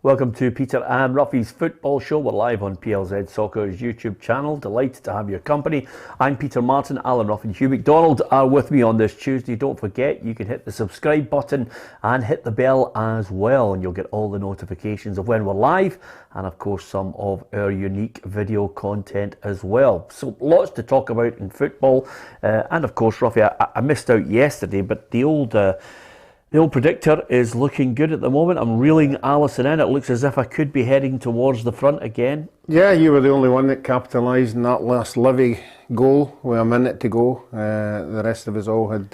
Welcome to Peter and Ruffy's Football Show. We're live on Plz Soccer's YouTube channel. Delighted to have your company. I'm Peter Martin. Alan Ruff and Hugh McDonald are with me on this Tuesday. Don't forget, you can hit the subscribe button and hit the bell as well, and you'll get all the notifications of when we're live, and of course some of our unique video content as well. So lots to talk about in football, and of course, Ruffy, I missed out yesterday, but the old predictor is looking good at the moment. I'm reeling Alison in. It looks as if I could be heading towards the front again. Yeah, you were the only one that capitalised on that last Livy goal with a minute to go. The rest of us all had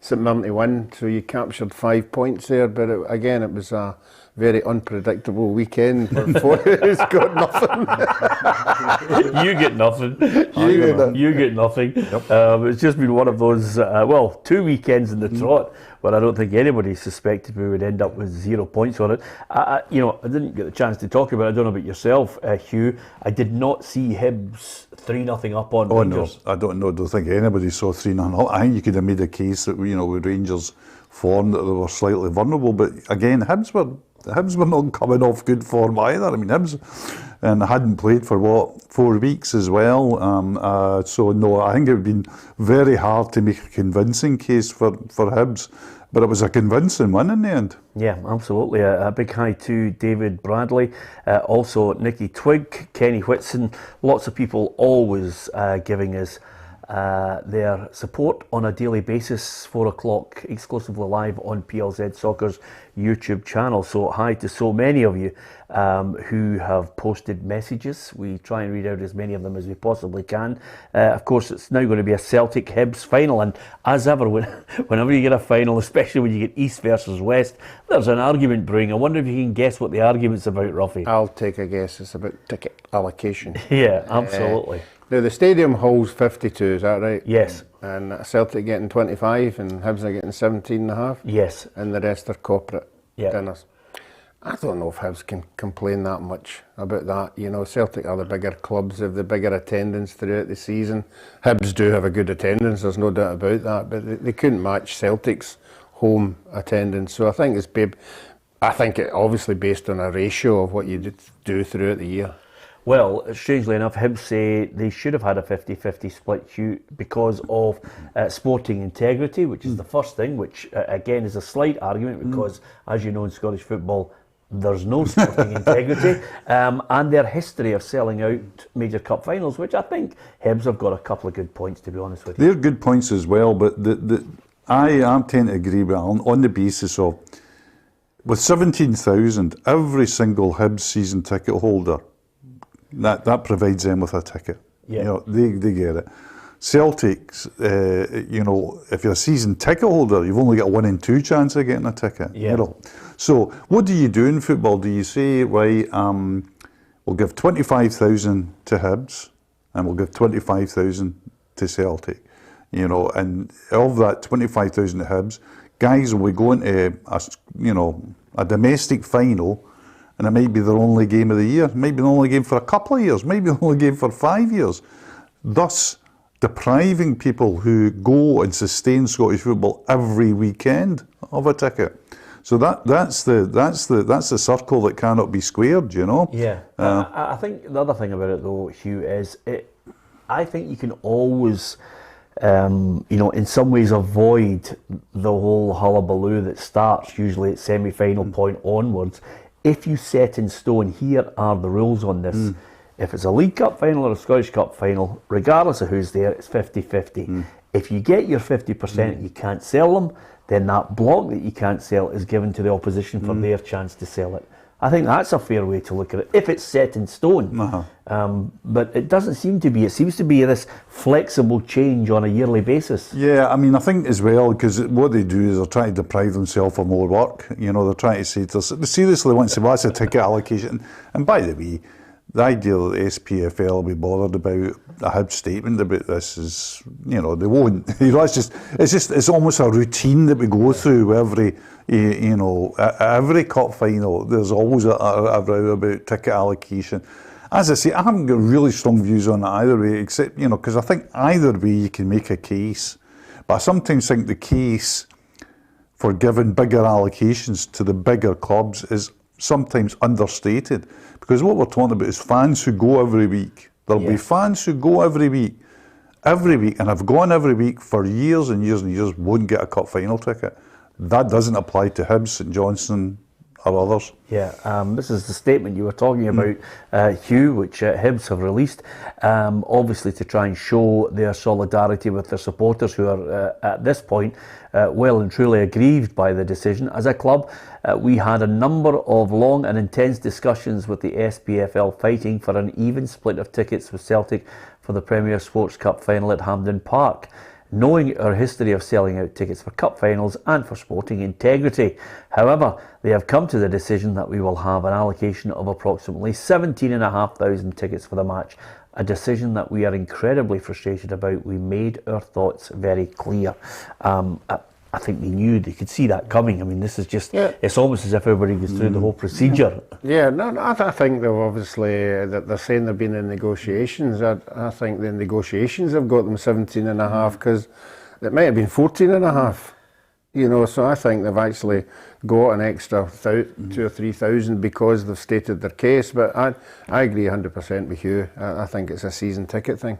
St Mirren to win, so you captured 5 points there. But again, it was a very unpredictable weekend for who's got nothing. You get nothing. You get nothing. Yep. It's just been one of those, 2 weekends in the trot where I don't think anybody suspected we would end up with 0 points on it. I didn't get the chance to talk about it. I don't know about yourself, Hugh. I did not see Hebs 3-0 up on Rangers. No, I don't know. I don't think anybody saw 3-0 up. I think you could have made a case that, with Rangers' form, that they were slightly vulnerable. But again, Hebs were not coming off good form either. I mean, Hebs hadn't played for 4 weeks as well. So no, I think it would have been very hard to make a convincing case for Hebs, but it was a convincing win in the end. Yeah, absolutely. A big hi to David Bradley, also Nicky Twig, Kenny Whitson. Lots of people always giving us their support on a daily basis, 4 o'clock, exclusively live on Plz Soccer's YouTube channel. So hi to so many of you who have posted messages. We try and read out as many of them as we possibly can. Of course, it's now going to be a Celtic Hebs final, and as ever, whenever you get a final, especially when you get East versus West, there's an argument brewing. I wonder if you can guess what the argument's about, Ruffy. I'll take a guess. It's about ticket allocation. Yeah, absolutely. Now, the stadium holds 52, is that right? Yes. And Celtic getting 25 and Hibs are getting 17.5? Yes. And the rest are corporate dinners. Yeah. I don't know if Hibs can complain that much about that. Celtic are the bigger clubs, have the bigger attendance throughout the season. Hibs do have a good attendance, there's no doubt about that, but they couldn't match Celtic's home attendance. So I think it obviously based on a ratio of what you do throughout the year. Well, strangely enough, Hebs say they should have had a 50-50 split, Hugh, because of sporting integrity, which is the first thing, which again is a slight argument because, as you know, in Scottish football, there's no sporting integrity, and their history of selling out major cup finals, which I think Hebs have got a couple of good points, to be honest with you. They're good points as well, but I tend to agree with Alan on the basis of, with 17,000, every single Hibs season ticket holder, that provides them with a ticket. Yeah. They get it. Celtics, if you're a season ticket holder, you've only got a 1 in 2 chance of getting a ticket. Yeah. So what do you do in football? Do you say, right, we'll give 25,000 to Hibs and we'll give 25,000 to Celtic, and of that 25,000 to Hibs, guys will be going to a domestic final, and it might be their only game of the year, maybe the only game for a couple of years, maybe the only game for 5 years, thus depriving people who go and sustain Scottish football every weekend of a ticket. So that's the circle that cannot be squared, Yeah. I think the other thing about it, though, Hugh, is I think you can always, in some ways avoid the whole hullabaloo that starts usually at semi-final point onwards. If you set in stone, here are the rules on this. If it's a League Cup final or a Scottish Cup final, regardless of who's there, it's 50-50. If you get your 50%, you can't sell them, then that block that you can't sell is given to the opposition for their chance to sell it. I think that's a fair way to look at it, if it's set in stone. But it doesn't seem to be. It seems to be this flexible change on a yearly basis. Yeah, I mean, I think as well, because what they do is they're trying to deprive themselves of more work. They're trying to say, they seriously want to say, well, that's a ticket allocation. And by the way, the idea that the SPFL will be bothered about a Hibs statement about this is, they won't. It's almost a routine that we go through every cup final. There's always a row about ticket allocation. As I say, I haven't got really strong views on it either way, except, because I think either way you can make a case. But I sometimes think the case for giving bigger allocations to the bigger clubs is sometimes understated, because what we're talking about is fans who go every week. There'll be fans who go every week, and have gone every week for years and years and years, won't get a cup final ticket. That doesn't apply to Hibs, St Johnstone, or others. Yeah, this is the statement you were talking about, Hugh, which Hibs have released, obviously to try and show their solidarity with their supporters who are at this point well and truly aggrieved by the decision. As a club, we had a number of long and intense discussions with the SPFL fighting for an even split of tickets with Celtic for the Premier Sports Cup final at Hampden Park, knowing our history of selling out tickets for cup finals and for sporting integrity. However, they have come to the decision that we will have an allocation of approximately 17,500 tickets for the match, a decision that we are incredibly frustrated about. We made our thoughts very clear. I think they could see that coming. I mean, this is just, it's almost as if everybody goes through the whole procedure. Yeah, no, I think they've obviously, that they're saying they've been in negotiations. I think the negotiations have got them 17 and a half, because it might have been 14 and a half. You know, so I think they've actually got an extra 2,000 or 3,000 because they've stated their case. But I agree 100% with you. I think it's a season ticket thing.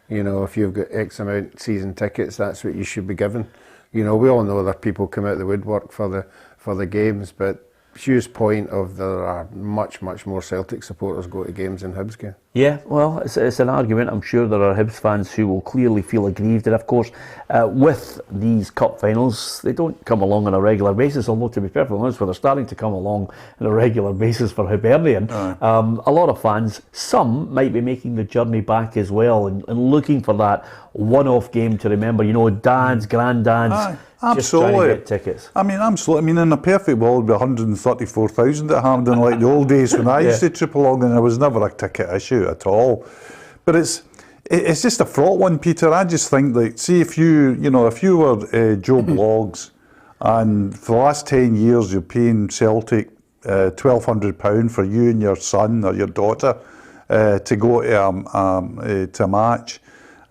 You know, if you've got X amount season tickets, that's what you should be given. You know, we all know that people come out the woodwork for the games, but Hugh's point of there are much more Celtic supporters go to games than Hibs go. Yeah, well, it's an argument. I'm sure there are Hibs fans who will clearly feel aggrieved, and of course, with these cup finals, they don't come along on a regular basis. Although, to be perfectly honest, they're starting to come along on a regular basis for Hibernian. A lot of fans, some might be making the journey back as well, and looking for that one-off game to remember. You know, dads, granddads. Just trying to get tickets. I mean, absolutely. I mean, in a perfect world, it'd be 134,000 at Hampden, like the old days when I used to trip along, and there was never a ticket issue at all. But it's just a fraught one, Peter. I just think that, see, if you were Joe Bloggs, and for the last 10 years you're paying Celtic £1,200 for you and your son or your daughter to go to a match,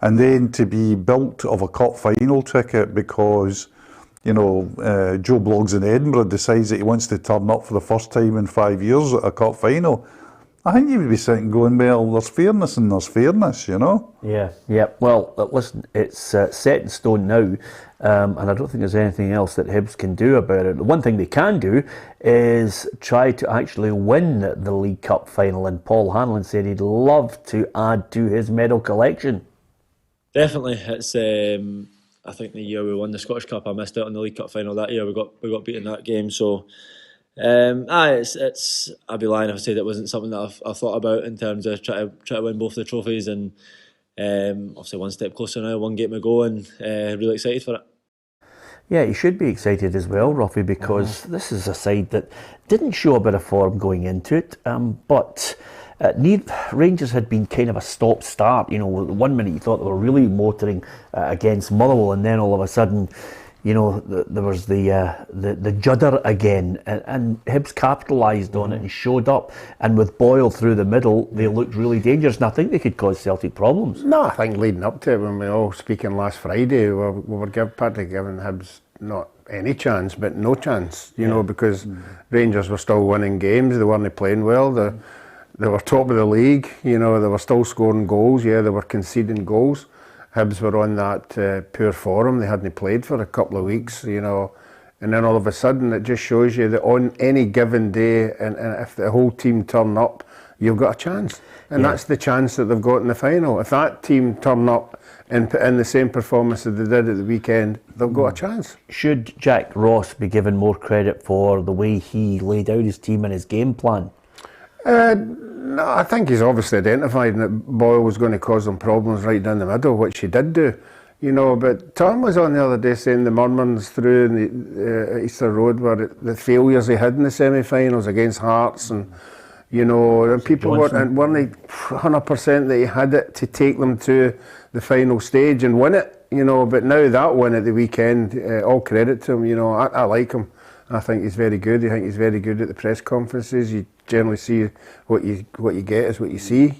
and then to be built of a cup final ticket because Joe Bloggs in Edinburgh decides that he wants to turn up for the first time in 5 years at a cup final. I think you would be sitting going, well, there's fairness and there's fairness, you know? Yeah. Well, listen, it's set in stone now, and I don't think there's anything else that Hibs can do about it. The one thing they can do is try to actually win the League Cup final, and Paul Hanlon said he'd love to add to his medal collection. Definitely. It's I think the year we won the Scottish Cup, I missed out on the League Cup final that year. We got beaten that game, so it's I'd be lying if I said it wasn't something that I've thought about in terms of try to win both the trophies, and obviously one step closer now, one game ago, and really excited for it. Yeah, you should be excited as well, Ruffy, because this is a side that didn't show a bit of form going into it, but Rangers had been kind of a stop-start. You know, 1 minute you thought they were really motoring against Motherwell, and then all of a sudden, there was the judder again, and Hibs capitalised on it and showed up. And with Boyle through the middle, they looked really dangerous, and I think they could cause Celtic problems. No, I think leading up to it, when we were all speaking last Friday, we were partly giving Hibs not any chance, but no chance, because Rangers were still winning games, they weren't playing well, they were top of the league, they were still scoring goals, they were conceding goals. Hibs were on that poor form, they hadn't played for a couple of weeks, and then all of a sudden it just shows you that on any given day, and if the whole team turn up, you've got a chance. And that's the chance that they've got in the final. If that team turn up and put in the same performance that they did at the weekend, they've got a chance. Should Jack Ross be given more credit for the way he laid out his team and his game plan? No, I think he's obviously identified that Boyle was going to cause them problems right down the middle, which he did do. But Tom was on the other day saying the murmurs through the Easter Road were the failures he had in the semi-finals against Hearts, and and people weren't 100% that he had it to take them to the final stage and win it. But now that win at the weekend, all credit to him. I like him. I think he's very good. I think he's very good at the press conferences. You generally see what you get is what you see.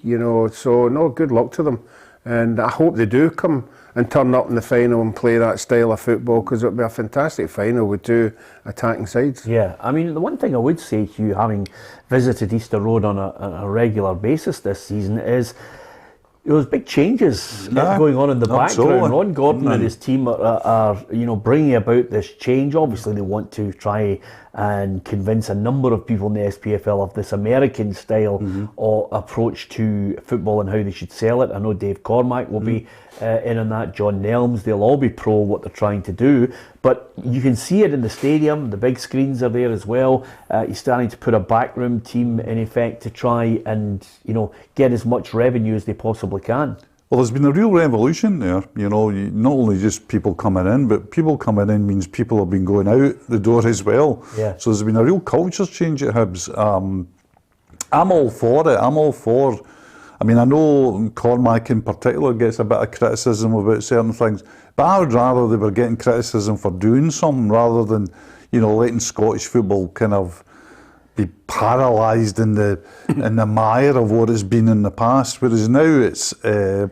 So no, good luck to them. And I hope they do come and turn up in the final and play that style of football, because it'll be a fantastic final with two attacking sides. Yeah, I mean, the one thing I would say to you, having visited Easter Road on a regular basis this season, is those big changes going on in the background. Ron Gordon and his team are bringing about this change. Obviously, they want to try and convince a number of people in the SPFL of this American style or approach to football and how they should sell it. I know Dave Cormack will be in on that, John Nelms, they'll all be pro what they're trying to do. But you can see it in the stadium, the big screens are there as well. He's starting to put a backroom team in effect to try and, get as much revenue as they possibly can. Well, there's been a real revolution there, not only just people coming in, but people coming in means people have been going out the door as well. Yeah. So there's been a real culture change at Hibs. I'm all for it. I'm all for, I know Cormac in particular gets a bit of criticism about certain things, but I would rather they were getting criticism for doing something rather than, letting Scottish football kind of be paralysed in the mire of what it's been in the past. Whereas now it's they're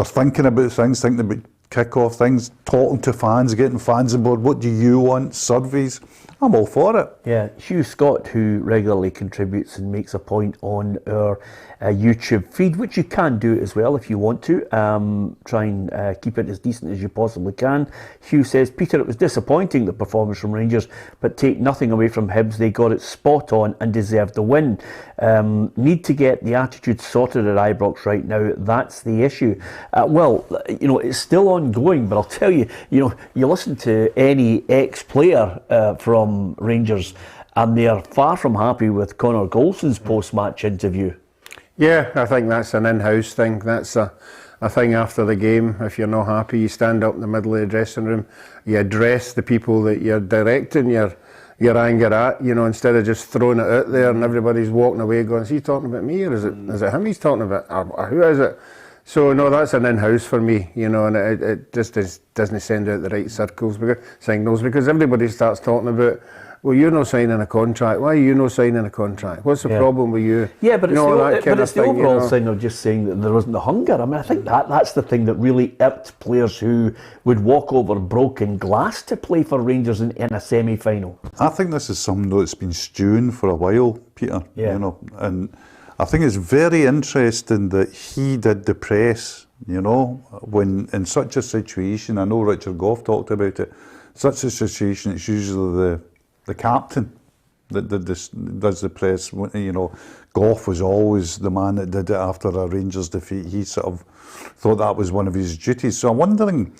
thinking about things, thinking about kick-off things, talking to fans, getting fans on board. What do you want? Surveys. I'm all for it. Yeah, Hugh Scott, who regularly contributes and makes a point on our YouTube feed, which you can do as well if you want to. Try and keep it as decent as you possibly can. Hugh says, Peter, it was disappointing, the performance from Rangers, but take nothing away from Hibs. They got it spot on and deserved the win. Need to get the attitude sorted at Ibrox right now. That's the issue. It's still ongoing, but I'll tell you, you listen to any ex-player from Rangers, and they are far from happy with Connor Golson's post-match interview. Yeah, I think that's an in-house thing. That's a thing after the game. If you're not happy, you stand up in the middle of the dressing room, you address the people that you're directing your anger at, instead of just throwing it out there and everybody's walking away going, is he talking about me, or is it him he's talking about, or who is it? So no, that's an in-house for me, and it just doesn't send out the right signals, because everybody starts talking about, well, you're not signing a contract. Why are you not signing a contract? What's the problem with you? Yeah, but it's the overall thing of just saying that there wasn't the hunger. I think that's the thing that really irked players who would walk over broken glass to play for Rangers in a semi-final. I think this is something that's been stewing for a while, Peter. Yeah. And I think it's very interesting that he did the press, when in such a situation, I know Richard Gough talked about it, such a situation, it's usually the captain that does the press. Gough was always the man that did it after a Rangers defeat. He sort of thought that was one of his duties. So I'm wondering,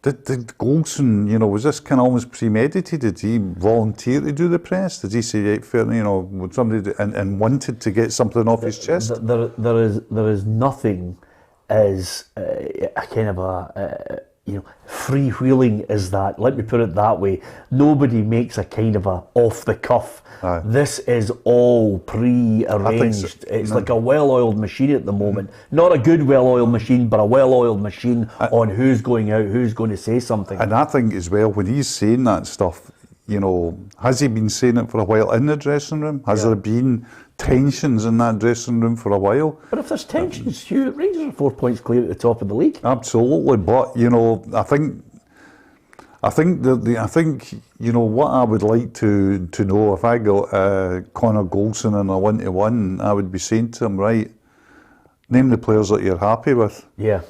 did Golson, was this kind of almost premeditated? Did he volunteer to do the press? Did he say, right, fair, would somebody do, and wanted to get something off his chest? There is nothing as a kind of a freewheeling as that. Let me put it that way. Nobody makes a kind of a off the cuff. Aye. This is all pre-arranged. It's like a well-oiled machine at the moment. Not a good well-oiled machine, but a well-oiled machine on who's going out, who's going to say something. And I think as well, when he's saying that stuff, has he been saying it for a while in the dressing room? Has there been tensions in that dressing room for a while? But if there's tensions, Hugh, Rangers are 4 points clear at the top of the league. Absolutely, but I think what I would like to know, if I got Connor Golson in a 1-to-1, I would be saying to him, right, name the players that you're happy with. Yeah.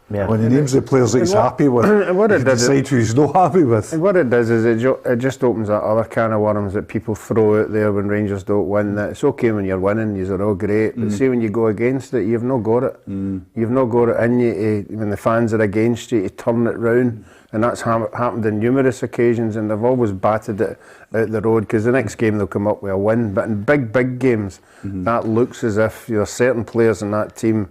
Yeah. When he names the players that he's happy with, he decide who he's not happy with. And what it does is it just opens that other can of worms that people throw out there when Rangers don't win. That it's okay when you're winning, you're all great, but see when you go against it, you've not got it. You've not got it in you when the fans are against you to turn it round. And that's happened on numerous occasions, and they've always batted it out the road, because the next game they'll come up with a win. But in big games, that looks as if certain players in that team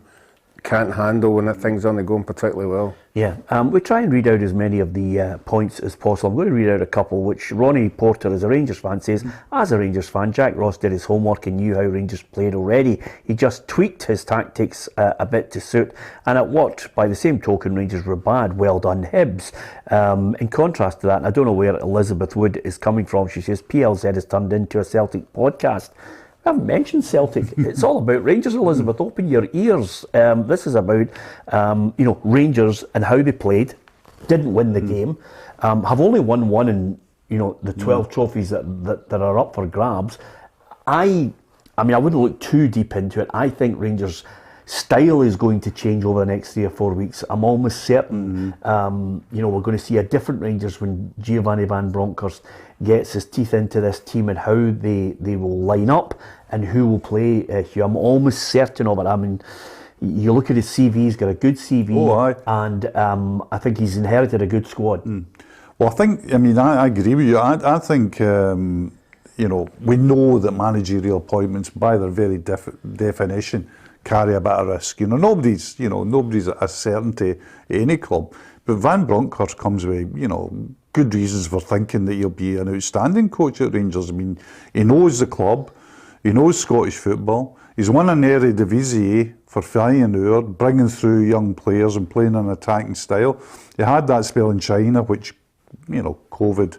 can't handle when things aren't going particularly well. Yeah, we try and read out as many of the points as possible. I'm going to read out a couple, which Ronnie Porter, as a Rangers fan, says, as a Rangers fan, Jack Ross did his homework and knew how Rangers played already. He just tweaked his tactics a bit to suit, and it worked. By the same token, Rangers were bad. Well done, Hebs. In contrast to that, and I don't know where Elizabeth Wood is coming from, she says, PLZ has turned into a Celtic podcast. I haven't mentioned Celtic. It's all about Rangers, Elizabeth. Open your ears. This is about Rangers and how they played. Didn't win the game. Have only won one in the 12 trophies that are up for grabs. I wouldn't look too deep into it. I think Rangers' style is going to change over the next 3 or 4 weeks. I'm almost certain. We're going to see a different Rangers when Giovanni Van Bronckhorst gets his teeth into this team and how they will line up and who will play. Hugh, I'm almost certain of it. I mean, you look at his CV; he's got a good CV, and I think he's inherited a good squad. Well, I agree with you. I think. We know that managerial appointments, by their very definition, carry a bit of risk. Nobody's a certainty at any club. But Van Bronckhorst comes with, good reasons for thinking that he'll be an outstanding coach at Rangers. I mean, he knows the club, he knows Scottish football. He's won an Eredivisie for Feyenoord, bringing through young players and playing an attacking style. He had that spell in China, which, COVID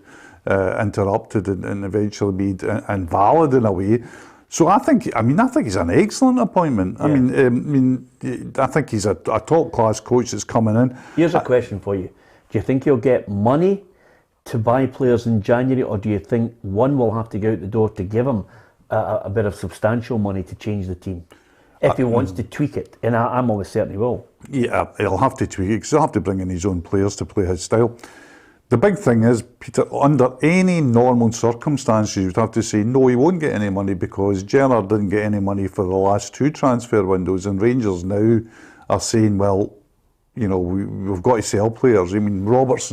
interrupted and eventually made invalid in a way. So I think he's an excellent appointment. Yeah. I think he's a top class coach that's coming in. Here's a question for you: do you think he'll get money to buy players in January, or do you think one will have to go out the door to give him a bit of substantial money to change the team if he wants to tweak it? And I'm almost certain he will. Yeah, he'll have to tweak it because he'll have to bring in his own players to play his style. The big thing is, Peter, under any normal circumstances, you'd have to say, no, he won't get any money because Gerrard didn't get any money for the last 2 transfer windows, and Rangers now are saying, well, we've got to sell players. I mean,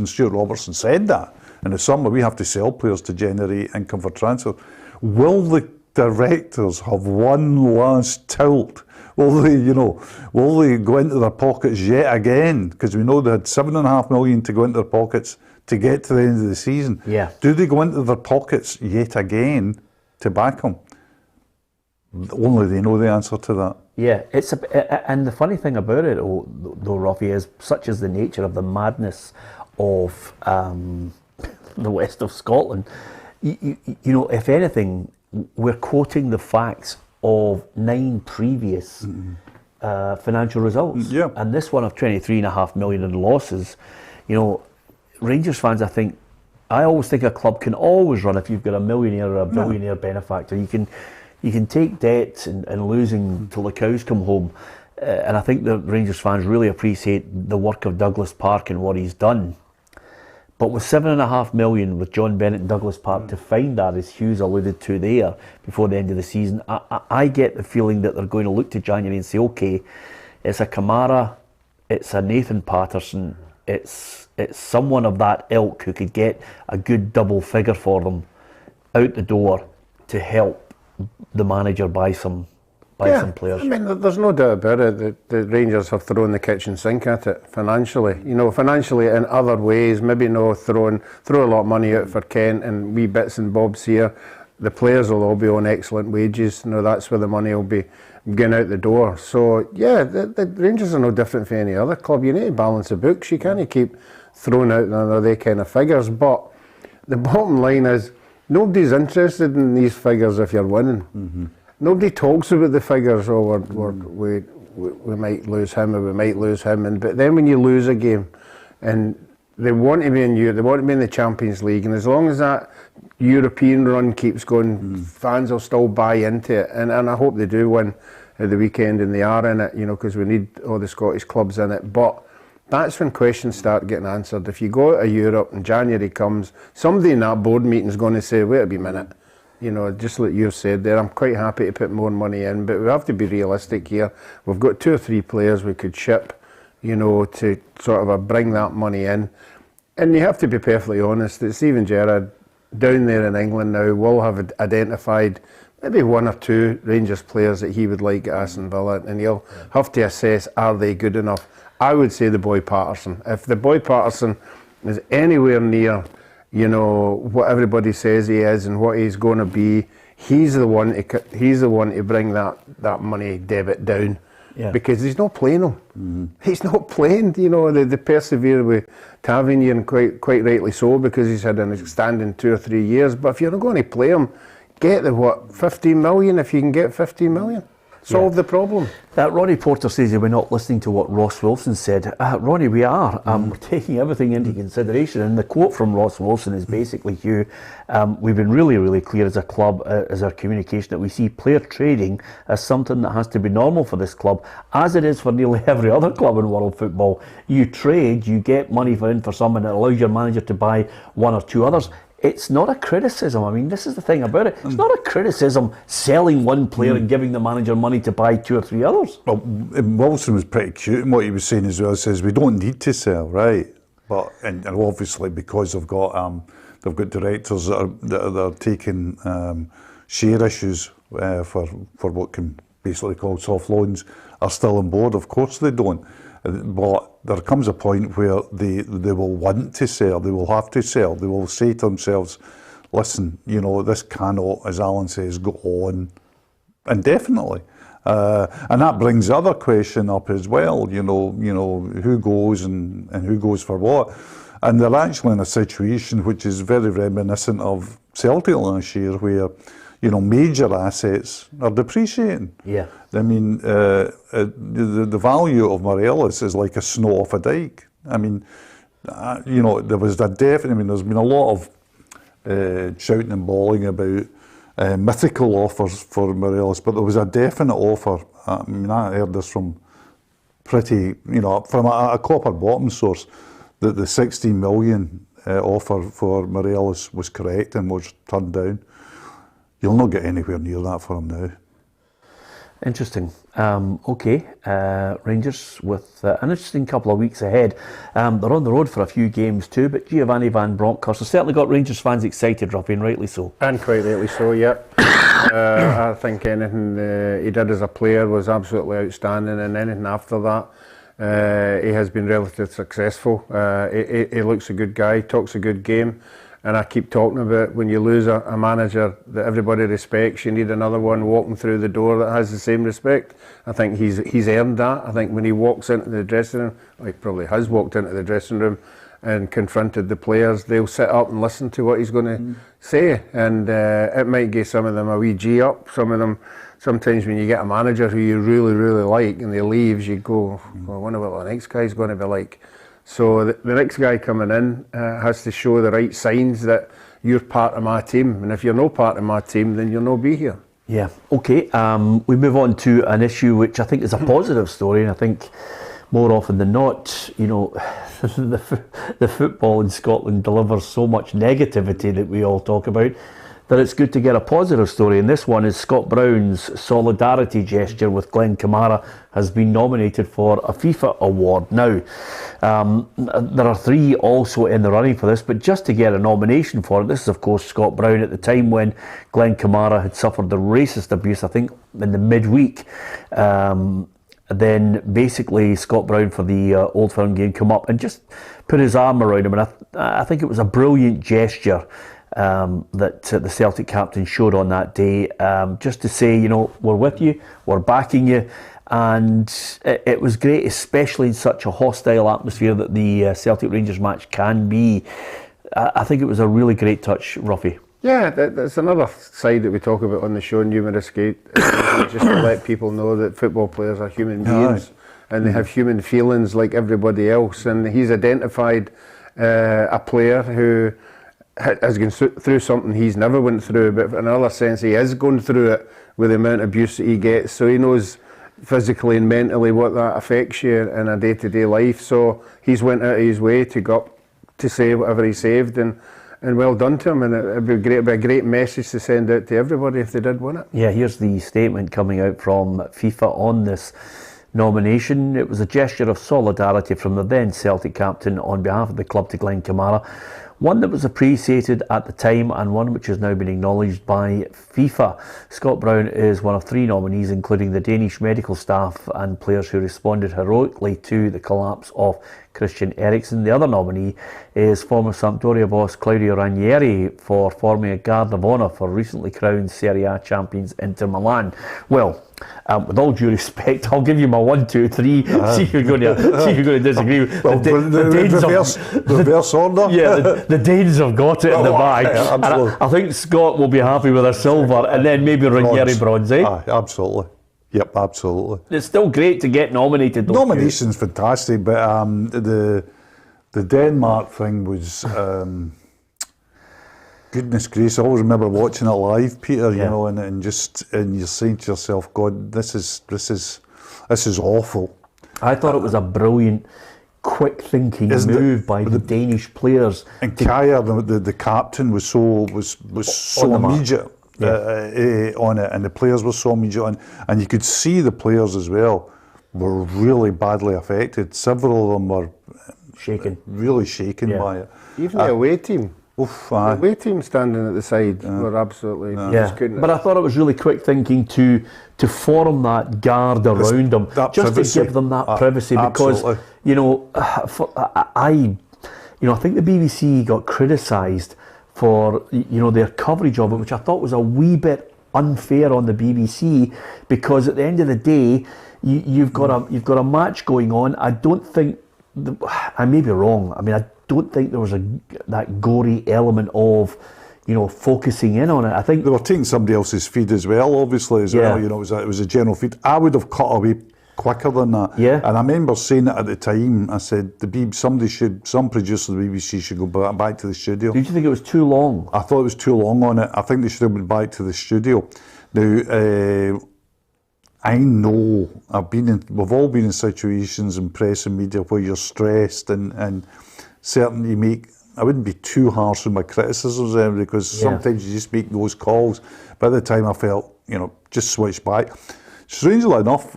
Stuart Robertson said that. In the summer, we have to sell players to generate income for transfer. Will the directors have one last tilt? Will they go into their pockets yet again? Because we know they had $7.5 million to go into their pockets to get to the end of the season. Yeah. Do they go into their pockets yet again to back him? Only they know the answer to that. Yeah, and the funny thing about it, though, Roffy, is such is the nature of the madness of the west of Scotland. If anything, we're quoting the facts of 9 previous financial results. Yeah. And this one of 23.5 million in losses. Rangers fans, I always think a club can always run if you've got a millionaire or a billionaire benefactor. You can take debts and losing till the cows come home. And I think the Rangers fans really appreciate the work of Douglas Park and what he's done. But with 7.5 million with John Bennett and Douglas Park to find that, as Hughes alluded to there, before the end of the season, I get the feeling that they're going to look to January and say, okay, it's a Kamara, it's a Nathan Patterson, it's someone of that ilk who could get a good double figure for them out the door to help the manager buy some players. I mean, there's no doubt about it. The Rangers have thrown the kitchen sink at it financially. Financially in other ways, maybe throw a lot of money out for Kent and wee bits and bobs here. The players will all be on excellent wages. That's where the money will be going out the door. So yeah, the Rangers are no different from any other club. You need to balance the books. You can't keep throwing out they kind of figures. But the bottom line is, nobody's interested in these figures if you're winning. Mm-hmm. Nobody talks about the figures. We might lose him, or we might lose him. But then when you lose a game, and they want to be in Europe, they want to be in the Champions League, and as long as that European run keeps going, fans will still buy into it. And I hope they do win at the weekend, and they are in it, because we need all the Scottish clubs in it. But that's when questions start getting answered. If you go out of Europe and January comes, somebody in that board meeting is going to say, wait a minute. Just like you've said there, I'm quite happy to put more money in, but we have to be realistic here. We've got 2 or 3 players we could ship, to sort of bring that money in. And you have to be perfectly honest that Steven Gerrard, down there in England now, will have identified maybe 1 or 2 Rangers players that he would like at Aston Villa, and he'll have to assess, are they good enough? I would say the boy Patterson. If the boy Patterson is anywhere near what everybody says he is and what he's going to be, he's the one to bring that money debit down. Yeah. Because he's not playing them. Mm-hmm. He's not playing. They persevere with Tavernier, and quite rightly so, because he's had an outstanding 2 or 3 years. But if you're not going to play him, get the 15 million if you can get 15 million. Solve the problem. Ronnie Porter says we're not listening to what Ross Wilson said. Ronnie, we are. We're taking everything into consideration. And the quote from Ross Wilson is basically, Hugh, we've been really, really clear as a club, as our communication, that we see player trading as something that has to be normal for this club, as it is for nearly every other club in world football. You trade, you get money for someone, that allows your manager to buy one or two others. It's not a criticism. I mean, this is the thing about it. It's not a criticism selling one player and giving the manager money to buy two or three others. Well, Wilson was pretty cute in what he was saying as well. He says we don't need to sell, right? But and obviously because they've got directors that are taking share issues for what can basically call soft loans are still on board. Of course they don't. But there comes a point where they will want to sell, they will have to sell, they will say to themselves, listen, this cannot, as Alan says, go on indefinitely. And that brings the other question up as well, who goes and who goes for what. And they're actually in a situation which is very reminiscent of Celtic last year, where major assets are depreciating. Yeah. I mean, the value of Morelos is like a snow off a dike. I mean, there was a there's been a lot of shouting and bawling about mythical offers for Morelos, but there was a definite offer. I mean, I heard this from from a copper bottom source, that the 16 million offer for Morelos was correct and was turned down. You'll not get anywhere near that for him now. Interesting. Okay, Rangers with an interesting couple of weeks ahead. They're on the road for a few games too, but Giovanni Van Bronckhorst has certainly got Rangers fans excited, Ruffy, and rightly so. And quite rightly so, yeah. I think anything he did as a player was absolutely outstanding, and anything after that, he has been relatively successful. He looks a good guy, talks a good game. And I keep talking about, when you lose a manager that everybody respects, you need another one walking through the door that has the same respect. I think he's earned that. I think when he walks into the dressing room, he probably has walked into the dressing room and confronted the players, they'll sit up and listen to what he's going to say. And it might give some of them a wee G up. Some of them, sometimes when you get a manager who you really, really like and they leaves, you go, well, I wonder what the next guy's going to be like. So the next guy coming in has to show the right signs that you're part of my team. And if you're no part of my team, then you'll not be here. Yeah, okay. We move on to an issue which I think is a positive story, and I think more often than not, the football in Scotland delivers so much negativity that we all talk about, that it's good to get a positive story. And this one is Scott Brown's solidarity gesture with Glenn Kamara has been nominated for a FIFA award. Now, there are three also in the running for this, but just to get a nomination for it, this is of course Scott Brown at the time when Glenn Kamara had suffered the racist abuse, I think in the midweek. Then basically Scott Brown for the Old Firm game come up and just put his arm around him, and I think it was a brilliant gesture that the Celtic captain showed on that day, just to say, we're with you, we're backing you. And it was great, especially in such a hostile atmosphere that the Celtic Rangers match can be. I think it was a really great touch, Ruffy. Yeah, that's another side that we talk about on the show numerous just to let people know that football players are human beings, and they have human feelings like everybody else. And he's identified a player who has gone through something he's never went through, but in another sense he is going through it with the amount of abuse that he gets, so he knows physically and mentally what that affects you in a day-to-day life. So he's went out of his way to go up to say whatever he saved, and well done to him, and it'd be a great message to send out to everybody if they did win it. Yeah, here's the statement coming out from FIFA on this nomination. It was a gesture of solidarity from the then Celtic captain on behalf of the club to Glenn Kamara. One that was appreciated at the time and one which has now been acknowledged by FIFA. Scott Brown is one of three nominees, including the Danish medical staff and players who responded heroically to the collapse of Christian Eriksen. The other nominee is former Sampdoria boss Claudio Ranieri for forming a Guard of Honour for recently crowned Serie A champions Inter Milan. Well, with all due respect, I'll give you my 1, 2, 3. See if you're going to disagree. Well, the reverse order. Yeah, the Danes have got it in the bag. Yeah, and I think Scott will be happy with a silver, and then maybe Ranieri bronze. Absolutely. Yep, absolutely. It's still great to get nominated. Nomination's fantastic, but the Denmark thing was. Goodness gracious, I always remember watching it live, Peter, you know, and you're saying to yourself, God, this is awful. I thought it was a brilliant, quick thinking move by the Danish players. And Kjær, the captain, was so immediate on it, and the players were so immediate and you could see the players as well were really badly affected. Several of them were really shaken by it. Even the away team. The away team standing at the side were absolutely just couldn't. But I thought it was really quick thinking to form that guard around them, just privacy. To give them that privacy, because I think the BBC got criticised for their coverage of it, which I thought was a wee bit unfair on the BBC, because at the end of the day, you've got a match going on. I don't think I may be wrong. I mean, I don't think there was that gory element of, focusing in on it. I think they were taking somebody else's feed as well, obviously, well. It was a general feed. I would have cut away quicker than that. Yeah. And I remember saying it at the time. I said some producer of the BBC should go back to the studio. Did you think it was too long? I thought it was too long on it. I think they should have been back to the studio. Now, I know we've all been in situations in press and media where you're stressed and certainly I wouldn't be too harsh with my criticisms because sometimes you just make those calls. By the time I felt, just switch back. Strangely enough,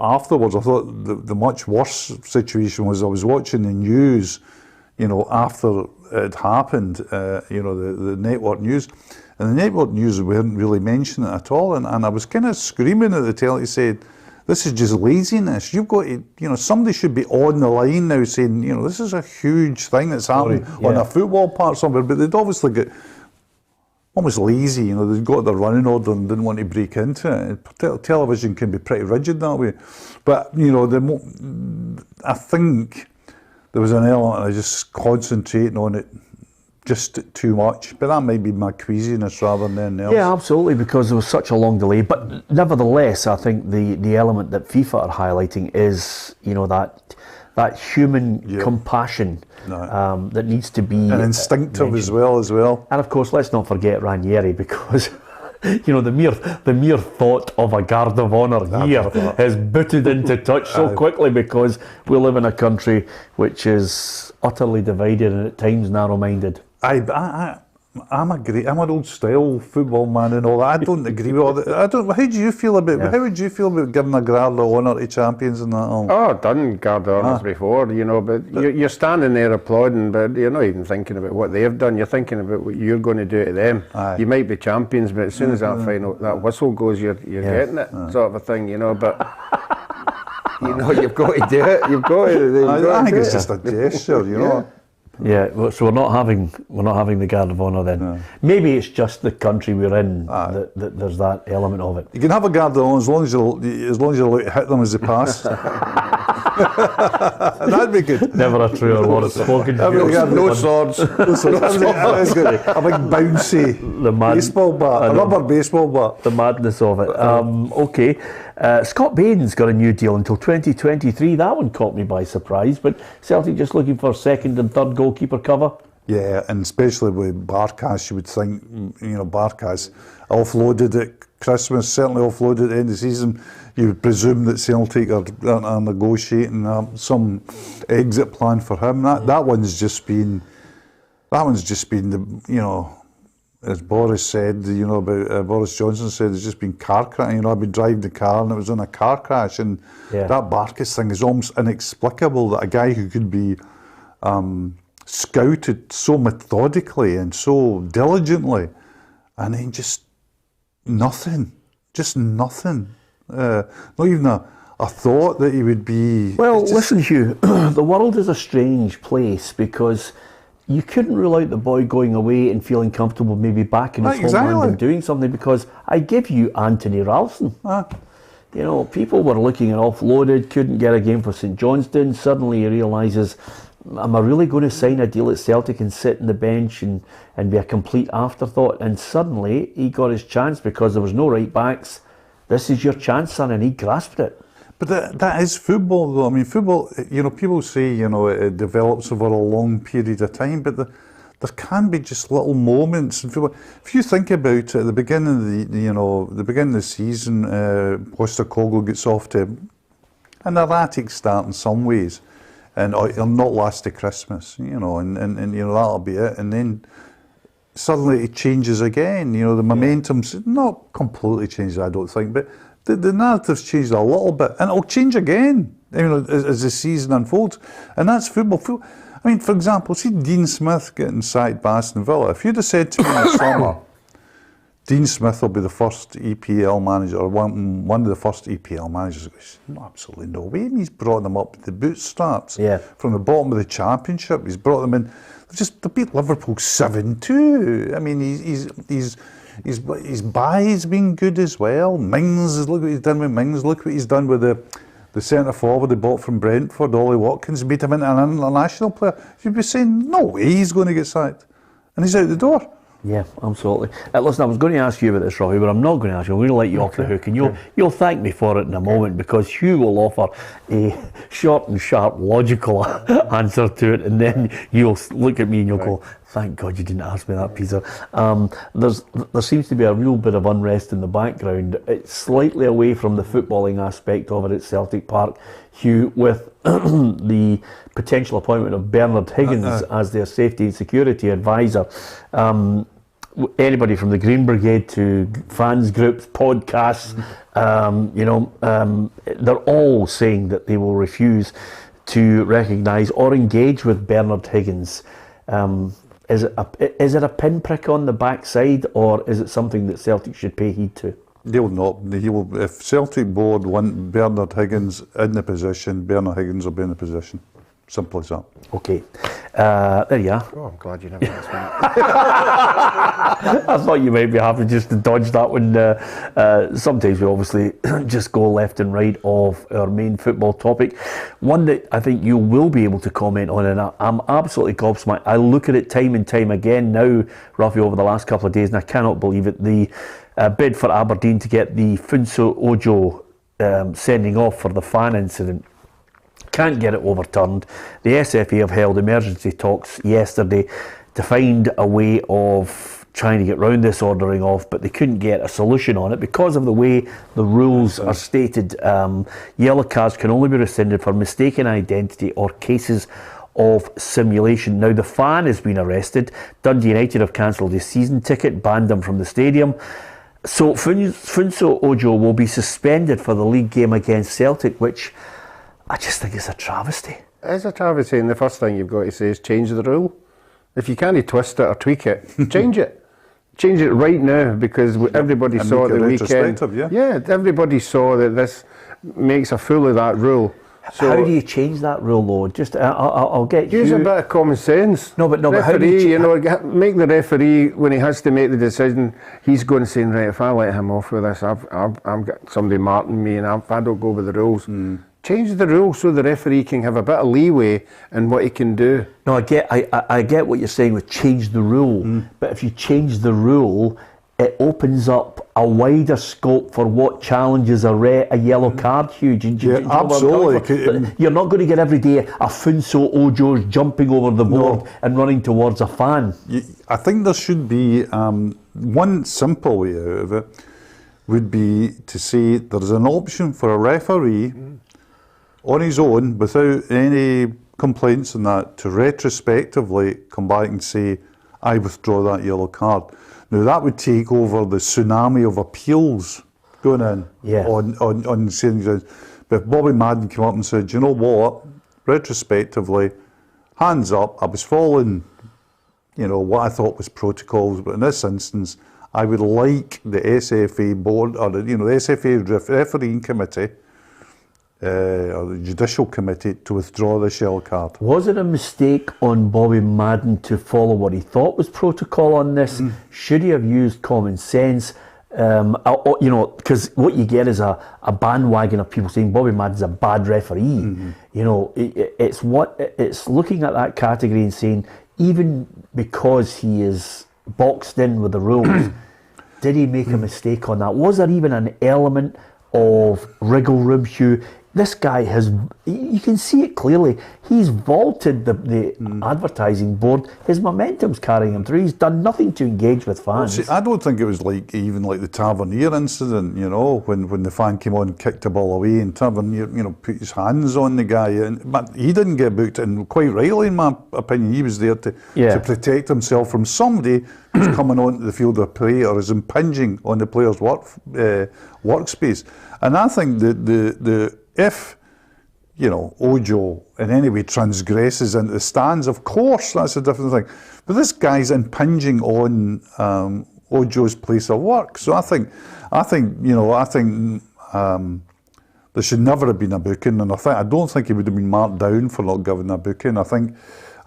afterwards I thought the much worse situation was I was watching the news, after it happened, the network news. And the network news weren't really mentioning it at all. And I was kind of screaming at the telly, saying, this is just laziness. You've got to, somebody should be on the line now saying, this is a huge thing that's happening on a football park somewhere. But they'd obviously get almost lazy, they'd got their running order and didn't want to break into it. Television can be pretty rigid that way. But, I think there was an element of just concentrating on it just too much, but that might be my queasiness rather than anything else. Yeah, absolutely, because there was such a long delay. But nevertheless, I think the element that FIFA are highlighting is, that human compassion that needs to be and instinctive mentioned. as well. And of course, let's not forget Ranieri, because the mere thought of a Guard of Honour here has booted into touch so quickly, because we live in a country which is utterly divided and at times narrow-minded. I'm an old style football man and all that. I don't agree with all that. How do you feel about? How would you feel about giving a Guard of Honour to champions and that? I've done Guard of Honours before, but you're standing there applauding, but you're not even thinking about what they've done. You're thinking about what you're going to do to them. You might be champions, but as soon as that whistle goes, you're getting it, sort of a thing, But you've got to do it. You've got to. I think it's just a gesture, Yeah, so we're not having the Guard of Honour then. No. Maybe it's just the country we're in that there's that element of it. You can have a Guard of Honour as long as you're allowed to hit them as they pass. That'd be good. Never a truer word spoken. No swords. A big bouncy baseball bat, a rubber baseball bat. The madness of it. Okay. Scott Bain's got a new deal until 2023. That one caught me by surprise, but Celtic just looking for second and third goalkeeper cover. Yeah, and especially with Barkas, you would think, Barkas offloaded at Christmas, certainly offloaded at the end of the season. You would presume that Celtic are negotiating some exit plan for him. That one's just been the, as Boris said, about Boris Johnson said, it's just been car crash. I've been driving the car and it was in a car crash, and that Barkas thing is almost inexplicable, that a guy who could be scouted so methodically and so diligently, and then just nothing. Not even a I thought that he would be... Well, listen, Hugh, the world is a strange place because you couldn't rule out the boy going away and feeling comfortable maybe back in his homeland and doing something, because I give you Anthony Ralston. You know, people were looking at offloaded, couldn't get a game for St Johnstone. Suddenly he realises, am I really going to sign a deal at Celtic and sit on the bench and be a complete afterthought? And suddenly he got his chance because there was no right backs. This is your chance, son, and he grasped it. But that is football, though. I mean, football, you know, people say, you know, it develops over a long period of time, but there can be just little moments in football. If you think about it, at the beginning of the beginning of the season, Postecoglou gets off to an erratic start in some ways, and it'll not last to Christmas, you know, and you know, that'll be it. And then suddenly it changes again. You know, the momentum's not completely changed, I don't think, but the narrative's changed a little bit, and it'll change again, you know, as the season unfolds. And that's football. I mean, for example, see Dean Smith getting sacked by Aston Villa. If you'd have said to me in the summer, Dean Smith will be the first EPL manager, or one of the first EPL managers, there's absolutely no way. And he's brought them up with the bootstraps from the bottom of the Championship. He's brought them in. They beat Liverpool 7-2. I mean, his buy's been good as well. Mings, look what he's done with Mings. Look what he's done with the centre forward they bought from Brentford, Ollie Watkins, made him into an international player. You'd be saying, no way he's going to get sacked. And he's out the door. Yeah, absolutely. Listen, I was going to ask you about this, Robbie, but I'm not going to ask you. I'm going to let you off the hook, and you'll thank me for it in a moment, because Hugh will offer a short and sharp, logical answer to it, and then you'll look at me and you'll go, thank God you didn't ask me that, Peter. There seems to be a real bit of unrest in the background. It's slightly away from the footballing aspect of it at Celtic Park, Hugh, with the potential appointment of Bernard Higgins as their safety and security advisor. Anybody from the Green Brigade to fans groups, podcasts, they're all saying that they will refuse to recognise or engage with Bernard Higgins. Is it a pinprick on the backside, or is it something that Celtic should pay heed to? They'll not. If Celtic board want Bernard Higgins in the position, Bernard Higgins will be in the position. Simple as that. Okay. There you are. Oh, I'm glad you never asked me. I thought you might be happy just to dodge that one. Sometimes we obviously just go left and right of our main football topic. One that I think you will be able to comment on, and I'm absolutely gobsmacked. I look at it time and time again now, Rafi, over the last couple of days, and I cannot believe it. The bid for Aberdeen to get the Funso Ojo sending off for the fan incident can't get it overturned. The SFA have held emergency talks yesterday to find a way of trying to get round this ordering off, but they couldn't get a solution on it because of the way the rules are stated. Yellow cards can only be rescinded for mistaken identity or cases of simulation. Now, the fan has been arrested. Dundee United have cancelled his season ticket, banned him from the stadium. So Funso Ojo will be suspended for the league game against Celtic, which I just think it's a travesty. It's a travesty, and the first thing you've got to say is change the rule. If you can't twist it or tweak it, change it. Change it right now, because everybody saw at the weekend. Everybody saw that this makes a fool of that rule. So how do you change that rule, though? Just I'll get use a bit of common sense. No, but referee, how do you make the referee, when he has to make the decision, he's going to say, right, if I let him off with this, I've got somebody marking me, and if I don't go with the rules. Change the rule so the referee can have a bit of leeway in what he can do. No, I get what you're saying with change the rule, but if you change the rule, it opens up a wider scope for what challenges a yellow card, Hugh. Do you know absolutely. You're not going to get every day a Funso Ojo jumping over the board and running towards a fan. I think there should be one simple way out of it would be to say there's an option for a referee on his own, without any complaints on that, to retrospectively come back and say, I withdraw that yellow card. Now that would take over the tsunami of appeals going in on saying things. But if Bobby Madden came up and said, you know what, retrospectively, hands up, I was following, what I thought was protocols, but in this instance, I would like the SFA board, or the SFA refereeing committee, or the Judicial Committee to withdraw the shell card. Was it a mistake on Bobby Madden to follow what he thought was protocol on this? Should he have used common sense? You know, because what you get is a bandwagon of people saying Bobby Madden's a bad referee. You know, it's looking at that category and saying, even because he is boxed in with the rules, did he make a mistake on that? Was there even an element of wriggle room, Hugh? This guy has, you can see it clearly, he's vaulted the advertising board. His momentum's carrying him through. He's done nothing to engage with fans. See, I don't think it was even like the Tavernier incident, you know, when the fan came on and kicked the ball away and Tavernier, you know, put his hands on the guy. But he didn't get booked, and quite rightly, in my opinion, he was there to protect himself from somebody who's coming onto the field of play or is impinging on the player's workspace. And I think that if, you know, Ojo in any way transgresses into the stands, of course, that's a different thing. But this guy's impinging on Ojo's place of work. So I think there should never have been a booking, and I don't think he would have been marked down for not giving a booking. I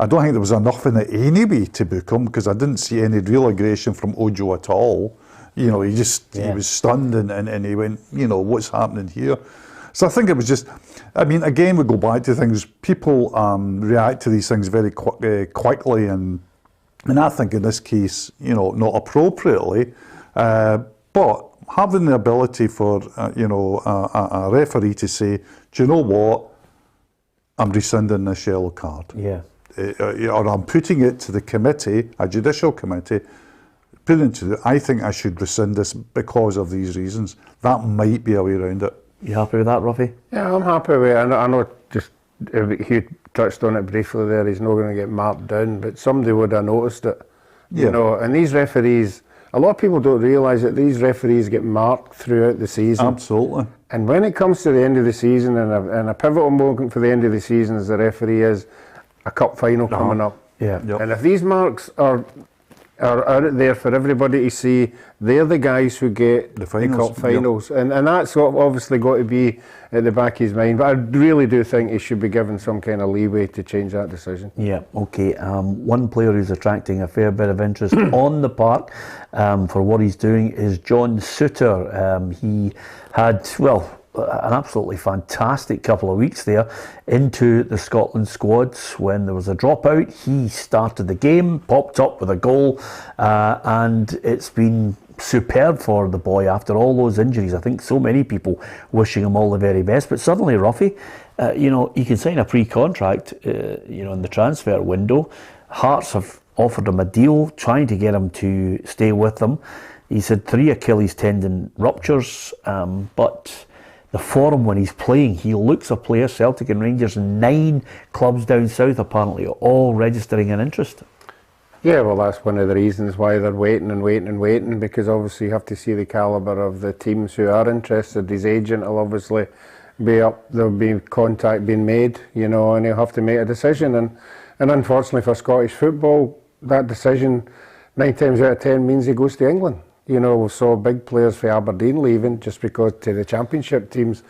don't think there was enough in it anyway to book him, because I didn't see any real aggression from Ojo at all. You know, he was stunned and he went, you know, what's happening here? So I think it was just, I mean, again, we go back to things, people react to these things very quickly, and I think in this case, you know, not appropriately, but having the ability for, you know, a referee to say, do you know what, I'm rescinding this yellow card. Yeah. Or I'm putting it to the committee, a judicial committee, I think I should rescind this because of these reasons. That might be a way around it. You happy with that, Ruffy? Yeah, I'm happy with it. I know just Hugh touched on it briefly there, he's not going to get marked down, but somebody would have noticed it. You know, and these referees, a lot of people don't realise that these referees get marked throughout the season. Absolutely. And when it comes to the end of the season, and a pivotal moment for the end of the season as the referee is a cup final coming up. Yeah. Yep. And if these marks are out there for everybody to see, they're the guys who get the cup finals. Yep. And that's obviously got to be at the back of his mind. But I really do think he should be given some kind of leeway to change that decision. Yeah, okay. One player who's attracting a fair bit of interest on the park for what he's doing is John Sutter. He had, well, an absolutely fantastic couple of weeks there into the Scotland squads. When there was a dropout, he started the game, popped up with a goal, and it's been superb for the boy after all those injuries. I think so many people wishing him all the very best, but suddenly, Ruffy, you know, he can sign a pre-contract, you know, in the transfer window. Hearts have offered him a deal, trying to get him to stay with them. He's had 3 Achilles tendon ruptures, but the form when he's playing, he looks a player. Celtic and Rangers and 9 clubs down south apparently are all registering an interest. Yeah, well, that's one of the reasons why they're waiting, because obviously you have to see the calibre of the teams who are interested. His agent will obviously be up, there'll be contact being made, you know, and he'll have to make a decision. And unfortunately for Scottish football, that decision 9 times out of 10 means he goes to England. You know, we saw big players for Aberdeen leaving just because to the championship teams,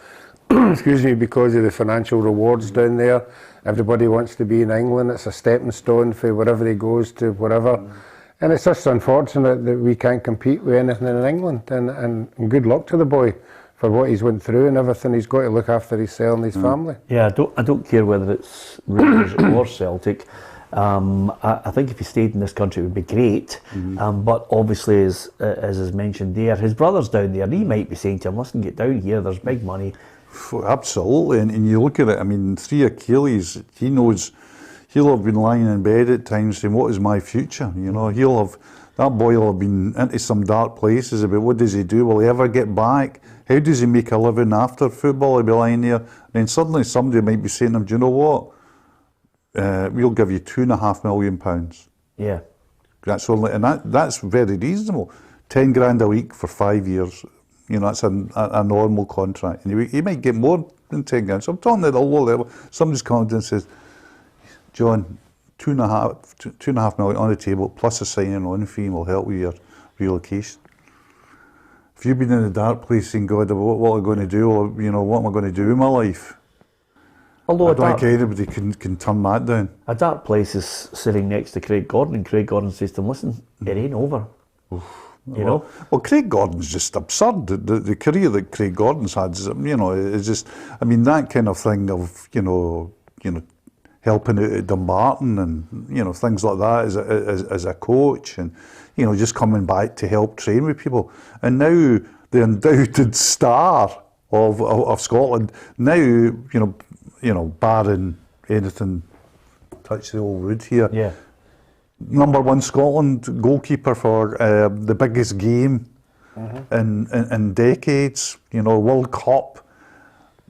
excuse me, because of the financial rewards down there. Everybody wants to be in England. It's a stepping stone for wherever he goes to, whatever. And it's just unfortunate that we can't compete with anything in England. And good luck to the boy for what he's went through and everything. He's got to look after himself and his family. Yeah, I don't care whether it's Rangers or Celtic. I think if he stayed in this country it would be great, but obviously as is mentioned there, his brother's down there and he might be saying to him, listen, get down here, there's big money. Absolutely, and you look at it, I mean, 3 Achilles, he knows, he'll have been lying in bed at times saying, what is my future? You know, that boy will have been into some dark places about what does he do, will he ever get back, how does he make a living after football? He'll be lying there, and then suddenly somebody might be saying to him, do you know what? We'll give you £2.5 million. Yeah. That's only, and that's very reasonable. 10 grand a week for 5 years. You know, that's a normal contract. And he might get more than 10 grand. So I'm talking at a low level. Somebody's comes in and says, John, £2.5 million on the table, plus a signing on fee, and will help with your relocation. If you've been in a dark place saying, God, what am I going to do? Or, what am I going to do in my life? Although I don't think anybody can turn that down. a dark place is sitting next to Craig Gordon, and Craig Gordon says to him, listen, it ain't over. Well, Craig Gordon's just absurd. The career that Craig Gordon's had, is just, that kind of thing of, helping out at Dumbarton and, things like that as a coach and, just coming back to help train with people. And now the undoubted star of Scotland, now, barring anything touch the old wood here. Yeah. Number one Scotland goalkeeper for the biggest game in decades. World Cup,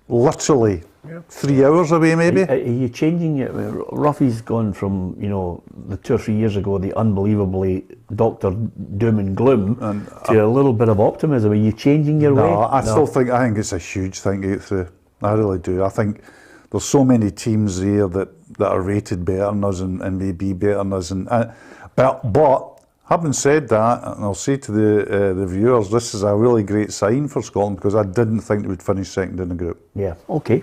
literally 3 hours away, maybe. Are you changing it? Ruffy's gone from, the 2 or 3 years ago, the unbelievably Dr. Doom and Gloom, to a little bit of optimism. Are you changing your way? I think it's a huge thing to get through. I really do. I think there's so many teams there that are rated better than us and may be better than us. But having said that, and I'll say to the viewers, this is a really great sign for Scotland because I didn't think they would finish second in the group. Yeah, okay.